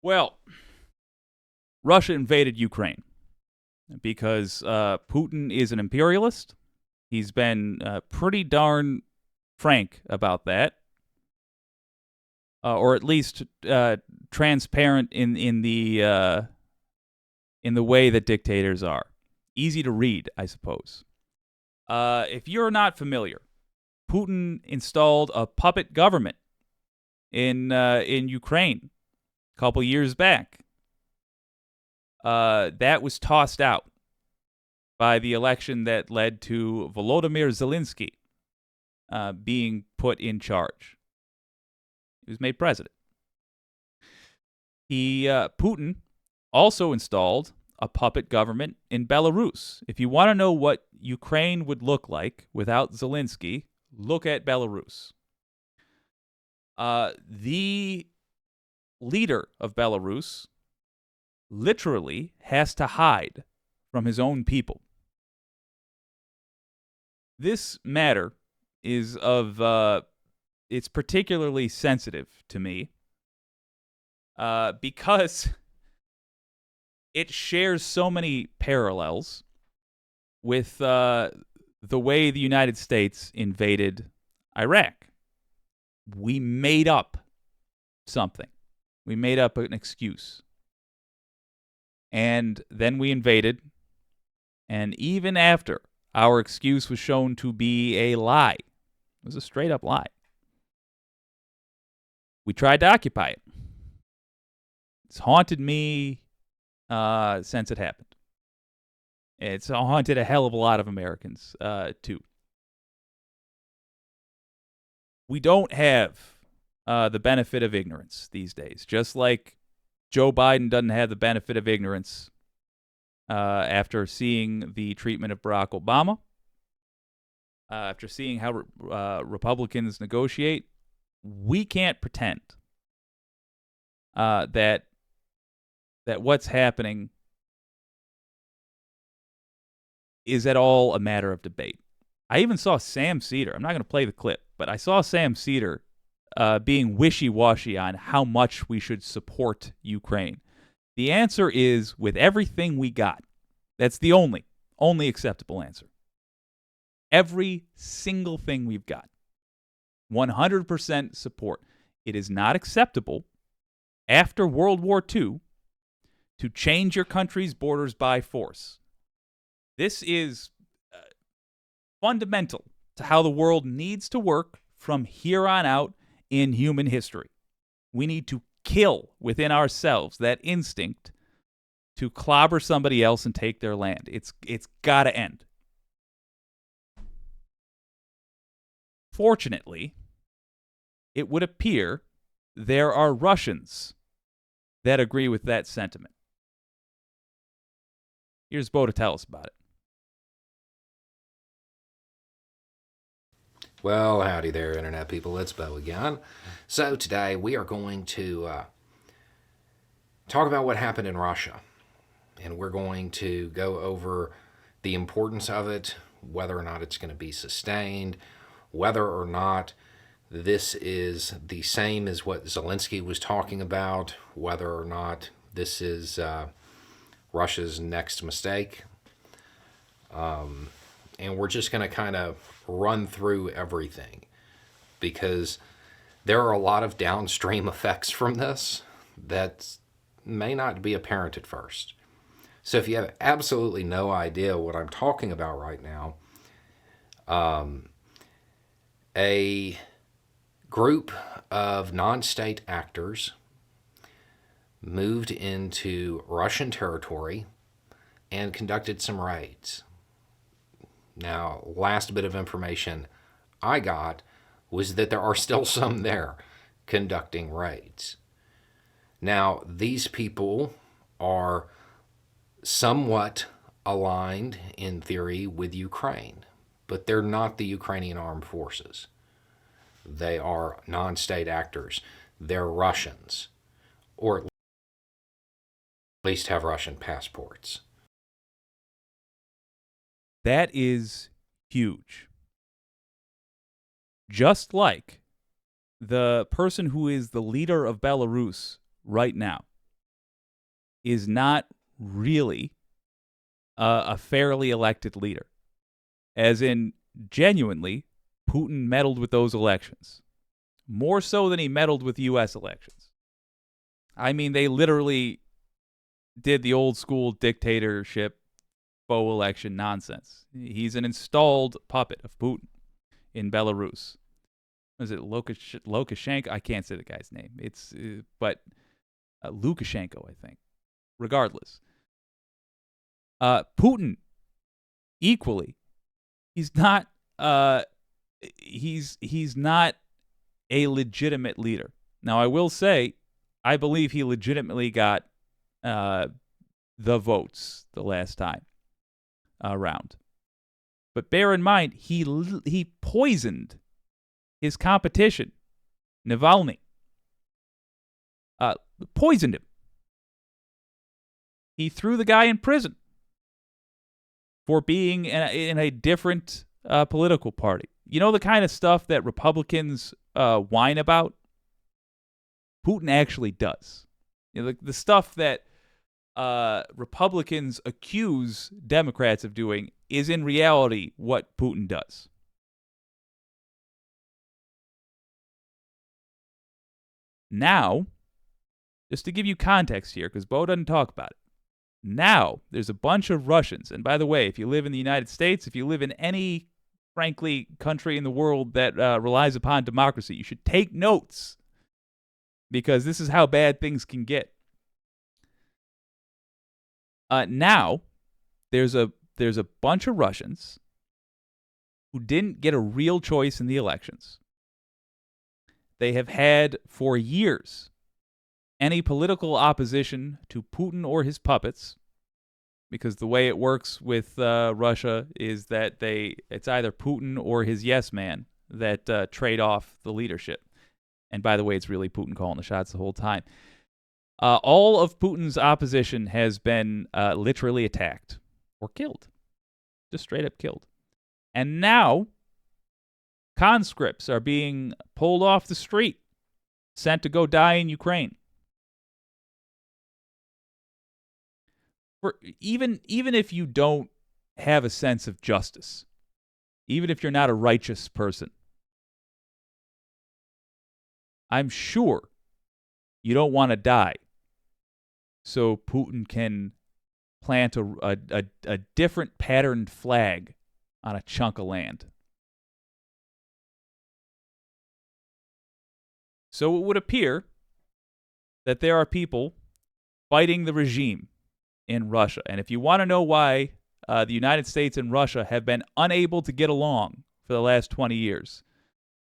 Well, Russia invaded Ukraine because Putin is an imperialist. He's been pretty darn frank about that, or at least transparent in the way that dictators are. Easy to read, I suppose. If you're not familiar, Putin installed a puppet government in Ukraine a couple years back. That was tossed out by the election that led to Volodymyr Zelensky being put in charge. He was made president. Putin also installed a puppet government in Belarus. If you want to know what Ukraine would look like without Zelensky, look at Belarus. The leader of Belarus literally has to hide from his own people. This matter is it's particularly sensitive to me because it shares so many parallels with the way the United States invaded Iraq. We made up something. We made up an excuse. And then we invaded. And even after our excuse was shown to be a lie, it was a straight up lie, we tried to occupy it. It's haunted me since it happened. It's haunted a hell of a lot of Americans, too. We don't have the benefit of ignorance these days, just like Joe Biden doesn't have the benefit of ignorance after seeing the treatment of Barack Obama, after seeing how Republicans negotiate. We can't pretend that what's happening is at all a matter of debate. I even saw Sam Cedar. I'm not going to play the clip, but I saw Sam Cedar being wishy-washy on how much we should support Ukraine. The answer is with everything we got. That's the only acceptable answer. Every single thing we've got. 100% support. It is not acceptable after World War II to change your country's borders by force. This is fundamental to how the world needs to work from here on out in human history. We need to kill within ourselves that instinct to clobber somebody else and take their land. It's got to end. Fortunately, it would appear there are Russians that agree with that sentiment. Here's Bo to tell us about it. Well, howdy there, Internet people. It's Bo again. So today we are going to talk about what happened in Russia. And we're going to go over the importance of it, whether or not it's going to be sustained, whether or not this is the same as what Zelensky was talking about, whether or not this is Russia's next mistake. And we're just going to kind of run through everything because there are a lot of downstream effects from this that may not be apparent at first. So if you have absolutely no idea what I'm talking about right now, a group of non-state actors moved into Russian territory and conducted some raids. Now, last bit of information I got was that there are still some there conducting raids. Now, these people are somewhat aligned in theory with Ukraine, but they're not the Ukrainian armed forces. They are non-state actors. They're Russians, or at least have Russian passports. That is huge. Just like the person who is the leader of Belarus right now, is not really a fairly elected leader. As in, genuinely, Putin meddled with those elections. More so than he meddled with U.S. elections. I mean, they literally did the old school dictatorship faux election nonsense. He's an installed puppet of Putin in Belarus. Is it Lukashenko? I can't say the guy's name. But Lukashenko, I think. Regardless, Putin equally, he's not he's not a legitimate leader. Now, I will say, I believe he legitimately got the votes the last time around. But bear in mind, he poisoned his competition, Navalny. Poisoned him. He threw the guy in prison for being in a different political party. You know the kind of stuff that Republicans whine about? Putin actually does. You know, the stuff that Republicans accuse Democrats of doing is in reality what Putin does. Now, just to give you context here, because Bo doesn't talk about it, now there's a bunch of Russians, and by the way, if you live in the United States, if you live in any, frankly, country in the world that relies upon democracy, you should take notes, because this is how bad things can get. Now, there's a bunch of Russians who didn't get a real choice in the elections. They have had for years any political opposition to Putin or his puppets, because the way it works with Russia is that it's either Putin or his yes man that trade off the leadership. And by the way, it's really Putin calling the shots the whole time. All of Putin's opposition has been literally attacked or killed. Just straight up killed. And now, conscripts are being pulled off the street, sent to go die in Ukraine. Even if you don't have a sense of justice, even if you're not a righteous person, I'm sure you don't want to die so Putin can plant a different patterned flag on a chunk of land. So it would appear that there are people fighting the regime in Russia. And if you want to know why the United States and Russia have been unable to get along for the last 20 years,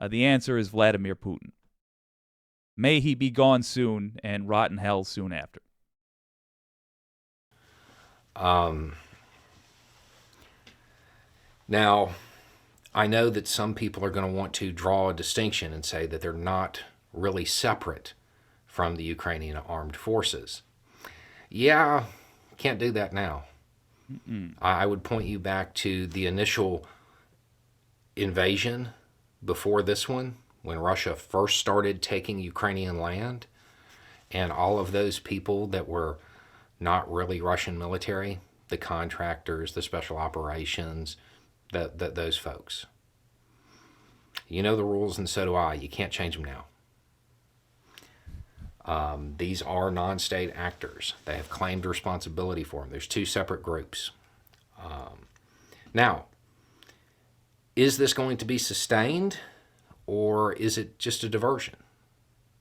the answer is Vladimir Putin. May he be gone soon and rot in hell soon after. Now, I know that some people are going to want to draw a distinction and say that they're not really separate from the Ukrainian armed forces. Yeah, can't do that now. I would point you back to the initial invasion before this one, when Russia first started taking Ukrainian land, and all of those people that were not really Russian military, the contractors, the special operations, those folks. You know the rules, and so do I. You can't change them now. These are non-state actors. They have claimed responsibility for them. There's two separate groups. Now, is this going to be sustained, or is it just a diversion?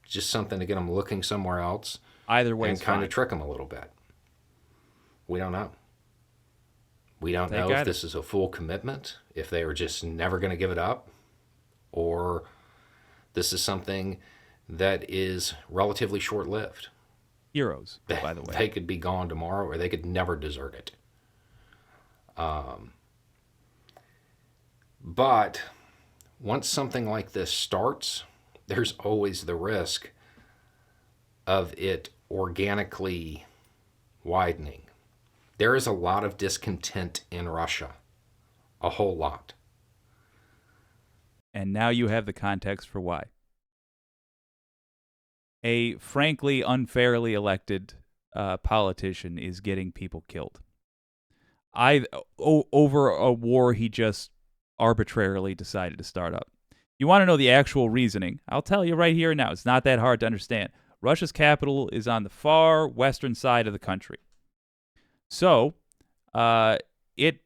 Just something to get them looking somewhere else. Either way, and kind of trick them a little bit. We don't know. We don't know if this is a full commitment, if they are just never going to give it up, or this is something that is relatively short-lived. Heroes, by the way. They could be gone tomorrow, or they could never desert it. But once something like this starts, there's always the risk of it organically widening. There is a lot of discontent in Russia. A whole lot. And now you have the context for why. A frankly unfairly elected politician is getting people killed. Over a war he just arbitrarily decided to start up. You want to know the actual reasoning? I'll tell you right here and now. It's not that hard to understand. Russia's capital is on the far western side of the country. So, it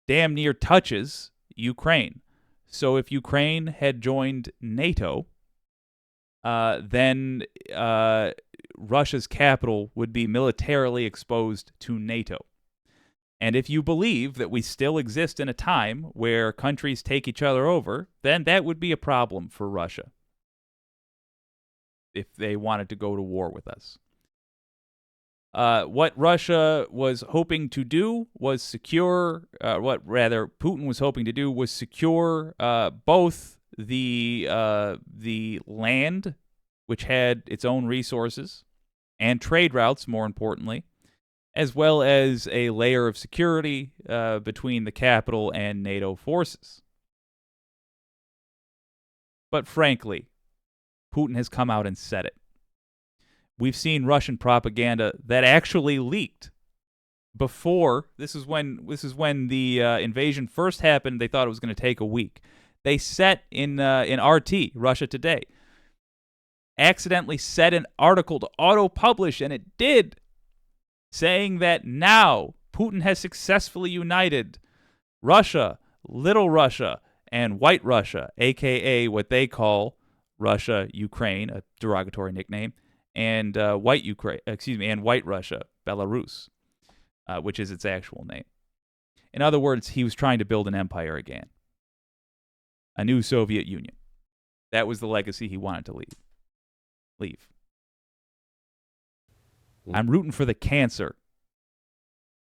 damn near touches Ukraine. So if Ukraine had joined NATO, then Russia's capital would be militarily exposed to NATO. And if you believe that we still exist in a time where countries take each other over, then that would be a problem for Russia if they wanted to go to war with us. What Russia was hoping to do was secure, Putin was hoping to do was secure both the land, which had its own resources, and trade routes, more importantly, as well as a layer of security between the capital and NATO forces. But frankly, Putin has come out and said it. We've seen Russian propaganda that actually leaked before. This is when the invasion first happened. They thought it was going to take a week. They set in RT, Russia Today, accidentally set an article to auto-publish, and it did, saying that now Putin has successfully united Russia, Little Russia, and White Russia, a.k.a. what they call Russia, Ukraine, a derogatory nickname, and White Russia, Belarus, which is its actual name. In other words, he was trying to build an empire again, a new Soviet Union. That was the legacy he wanted to leave. I'm rooting for the cancer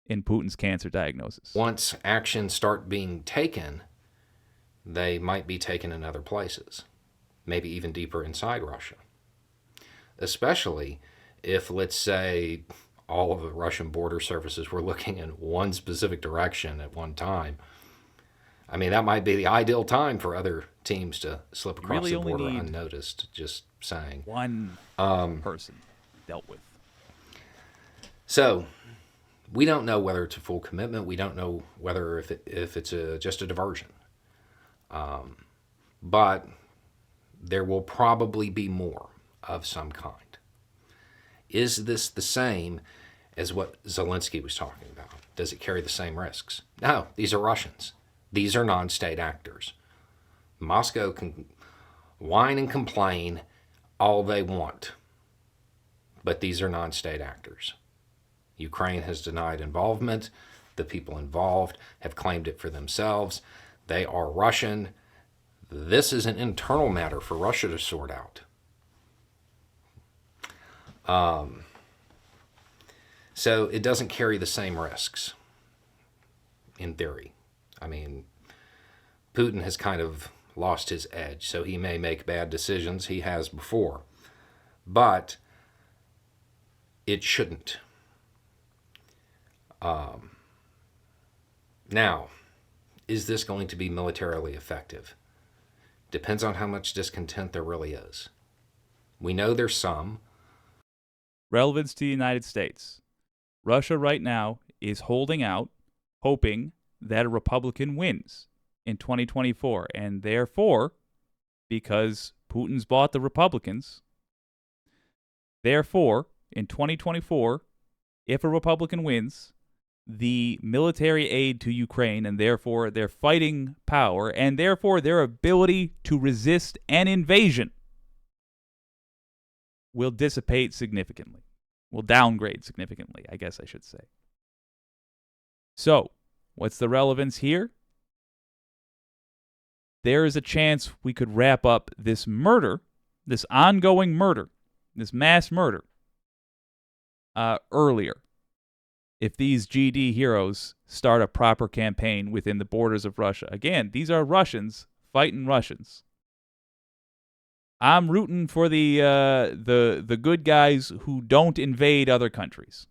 in Putin's cancer diagnosis. Once actions start being taken, they might be taken in other places, maybe even deeper inside Russia. Especially if, let's say, all of the Russian border services were looking in one specific direction at one time. I mean, that might be the ideal time for other teams to slip across the border unnoticed, just saying. One person dealt with. So, we don't know whether it's a full commitment. We don't know whether if it's just a diversion. But there will probably be more of some kind. Is this the same as what Zelensky was talking about? Does it carry the same risks? No, these are Russians. These are non-state actors. Moscow can whine and complain all they want, but these are non-state actors. Ukraine has denied involvement. The people involved have claimed it for themselves. They are Russian. This is an internal matter for Russia to sort out. So it doesn't carry the same risks, in theory. I mean, Putin has kind of lost his edge, so he may make bad decisions. He has before. But it shouldn't. Now, is this going to be militarily effective? Depends on how much discontent there really is. We know there's some. Relevance to the United States. Russia right now is holding out, hoping that a Republican wins in 2024. And therefore, because Putin's bought the Republicans, therefore, in 2024, if a Republican wins, the military aid to Ukraine, and therefore their fighting power, and therefore their ability to resist an invasion, will dissipate significantly. Will downgrade significantly, I guess I should say. So, what's the relevance here? There is a chance we could wrap up this murder, this ongoing murder, this mass murder, earlier. If these GD heroes start a proper campaign within the borders of Russia. Again, these are Russians fighting Russians. I'm rooting for the good guys who don't invade other countries.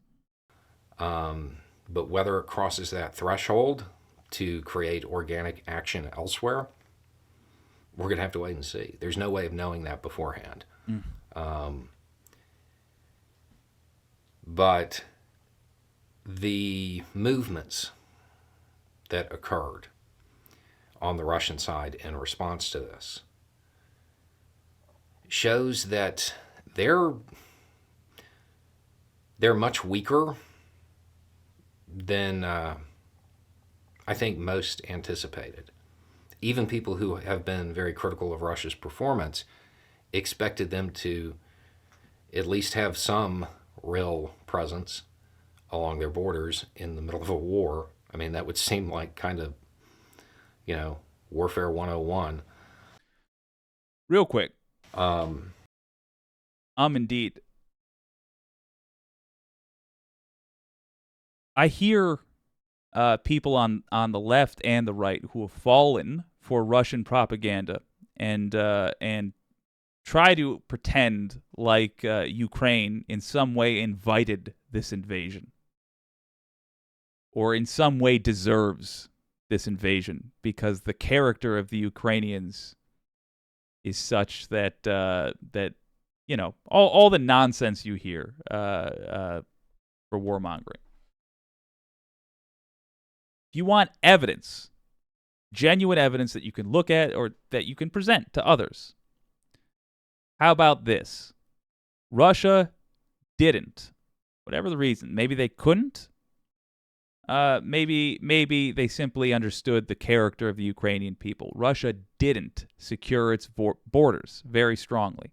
But whether it crosses that threshold to create organic action elsewhere, we're going to have to wait and see. There's no way of knowing that beforehand. But the movements that occurred on the Russian side in response to this shows that they're much weaker than I think most anticipated. Even people who have been very critical of Russia's performance expected them to at least have some real presence along their borders in the middle of a war. I mean, that would seem like kind of, Warfare 101. Real quick. Indeed. I hear people on the left and the right who have fallen for Russian propaganda and try to pretend like Ukraine in some way invited this invasion or in some way deserves this invasion because the character of the Ukrainians is such that all the nonsense you hear for warmongering. If you want evidence, genuine evidence that you can look at or that you can present to others, how about this? Russia didn't, whatever the reason. Maybe they couldn't. Maybe they simply understood the character of the Ukrainian people. Russia didn't secure its borders very strongly,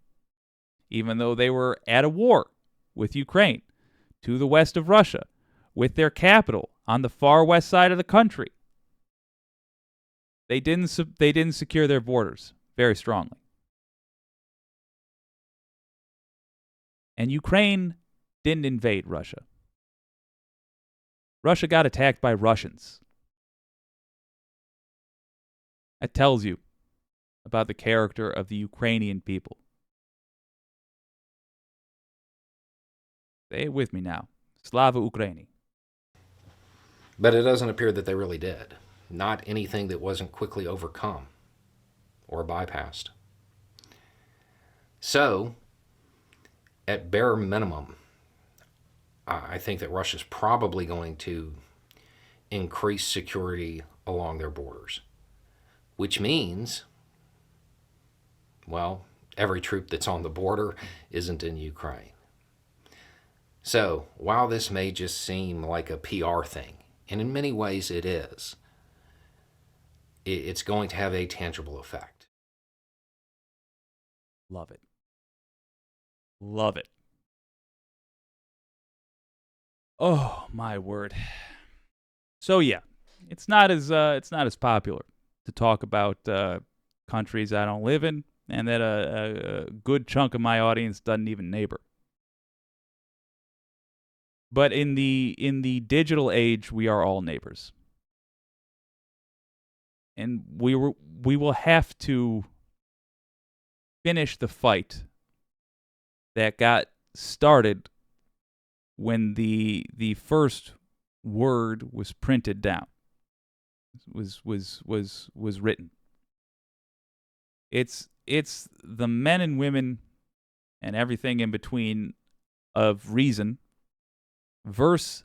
even though they were at a war with Ukraine to the west of Russia, with their capital on the far west side of the country. They didn't secure their borders very strongly. And Ukraine didn't invade Russia. Russia got attacked by Russians. That tells you about the character of the Ukrainian people. Say it with me now. Slava Ukraini. But it doesn't appear that they really did. Not anything that wasn't quickly overcome or bypassed. So, at bare minimum, I think that Russia's probably going to increase security along their borders, which means, well, every troop that's on the border isn't in Ukraine. So, while this may just seem like a PR thing, and in many ways it is, it's going to have a tangible effect. Love it. Love it. Oh, my word. So yeah, it's not as popular to talk about countries I don't live in, and that a good chunk of my audience doesn't even neighbor. But in the digital age, we are all neighbors, and we will have to finish the fight that got started when the first word was printed down, was written. It's the men and women and everything in between of reason versus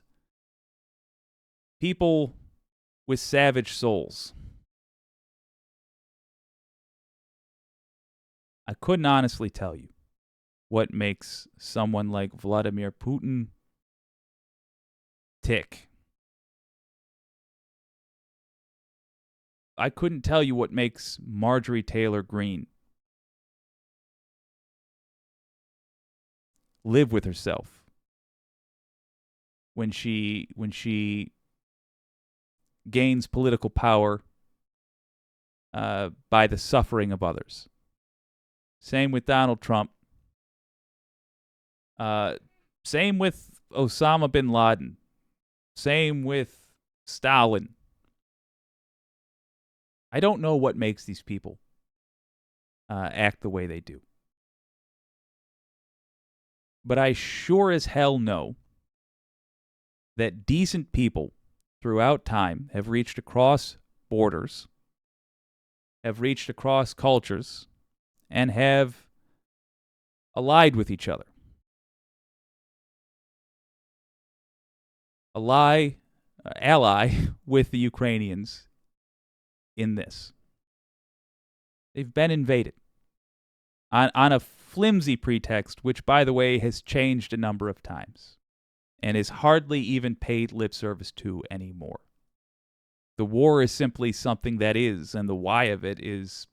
people with savage souls. I couldn't honestly tell you what makes someone like Vladimir Putin tick. I couldn't tell you what makes Marjorie Taylor Greene live with herself when she gains political power by the suffering of others. Same with Donald Trump. Same with Osama bin Laden. Same with Stalin. I don't know what makes these people act the way they do. But I sure as hell know that decent people throughout time have reached across borders, have reached across cultures, and have allied with each other. ally with the Ukrainians in this. They've been invaded on a flimsy pretext, which, by the way, has changed a number of times and is hardly even paid lip service to anymore. The war is simply something that is, and the why of it is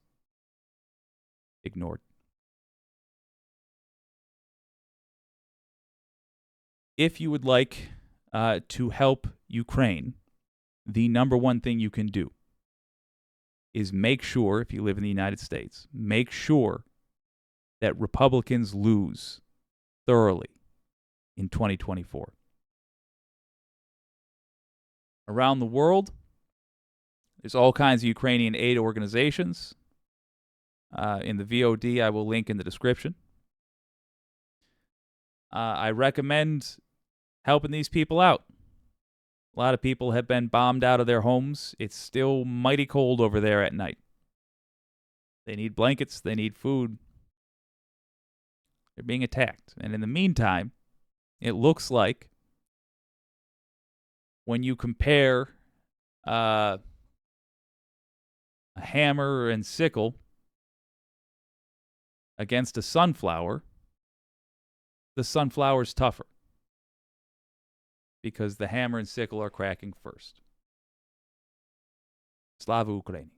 ignored. If you would like to help Ukraine, the number one thing you can do is make sure, if you live in the United States, make sure that Republicans lose thoroughly in 2024. Around the world, there's all kinds of Ukrainian aid organizations. In the VOD, I will link in the description. I recommend helping these people out. A lot of people have been bombed out of their homes. It's still mighty cold over there at night. They need blankets. They need food. They're being attacked. And in the meantime, it looks like when you compare a hammer and sickle against a sunflower, the sunflower's tougher because the hammer and sickle are cracking first. Slava Ukraini.